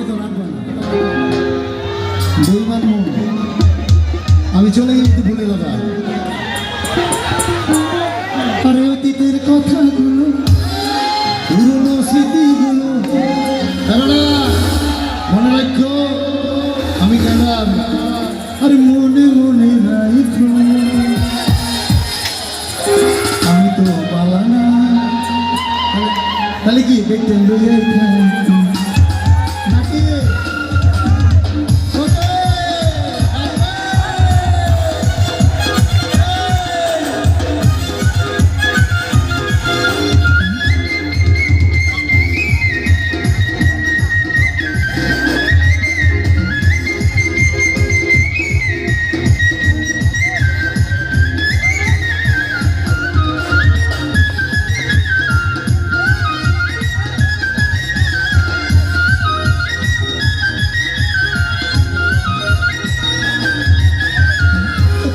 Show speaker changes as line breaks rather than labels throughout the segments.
তো রাখবা না বেইমান মন আমি চলে গেলে তুই ভুলে যাবা আরে অতীতের কথাগুলো পুরনো স্মৃতিগুলো মনে রাখো আমি গেলাম আরে মনে মনে রাখো আমি তো পালা না তাহলে কি দেখতেন লইয়া নাকি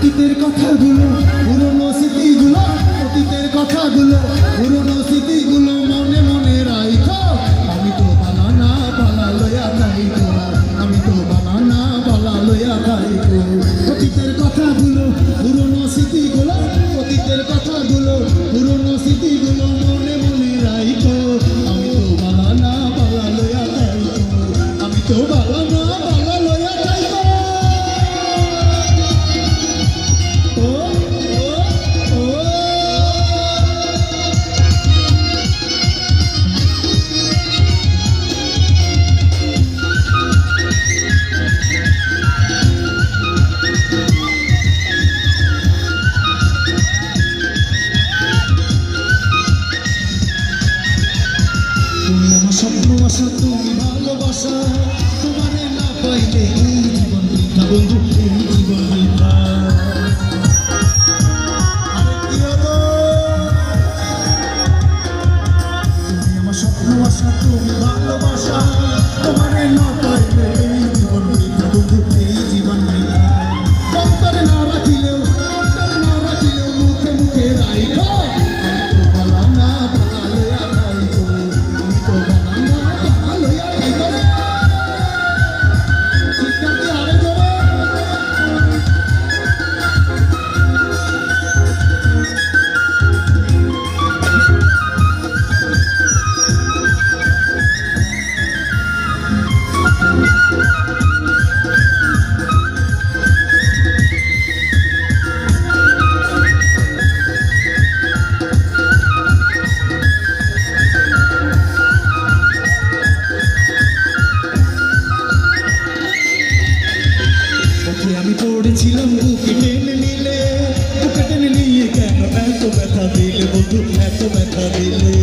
অতীতের কথাগুলো পুরনো স্মৃতিগুলো অতীতের কথাগুলো পুরনো স্মৃতিগুলো মনে মনে রাখো আমি তো বানানা বালা লইয়া খাইতো আমি তো বানানা বালা লইয়া খাইতো অতীতের কথাগুলো পুরনো স্মৃতিগুলো অতীতের কথাগুলো পুরনো স্মৃতিগুলো মনে মনে রাখো আমি তো বানানা বালা লইয়া খাইতো আমি তো বানানা বালা লইয়া খাইতো স্বপ্ন আশা তুমি ভালোবাসা তোমারে না পাইলে এই জীবন বৃথা বন্ধু এই জীবন বৃথা তুমি আমার স্বপ্ন আশা তুমি ভালোবাসা তোমারে না পাইলে এই জীবন বৃথা বন্ধু এই জীবন বৃথা অন্তরে না রাখিলেও মুখে মুখে রাখো আমি পড়েছিলাম বুকে টেনে নিয়ে কেন এত ব্যথা দিলে বন্ধু এত ব্যথা দিলে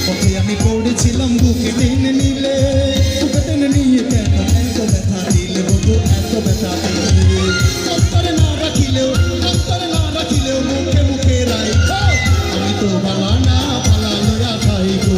ওকে আমি পড়েছিলাম বুকে টেনে নিয়ে কেন এত ব্যথা দিলে বন্ধু এত ব্যথা দিলে অন্তরে না রাখিলেও মুখে মুখে রাখো আমি তো ভালা না ভালা লইয়া খাইবো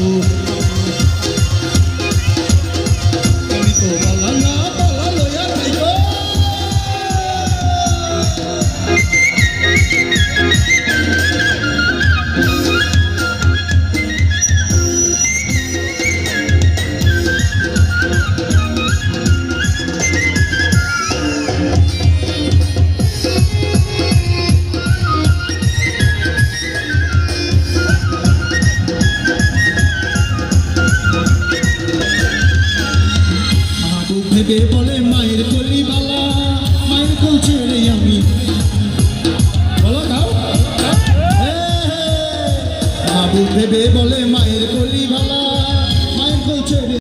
ভেবে বলে মায়ের কলি বালা মায়ের কোল ছেড়ে আমি বলো দাও বাবু ভেবে বলে মায়ের কলি বালা মায়ের কোল ছেড়ে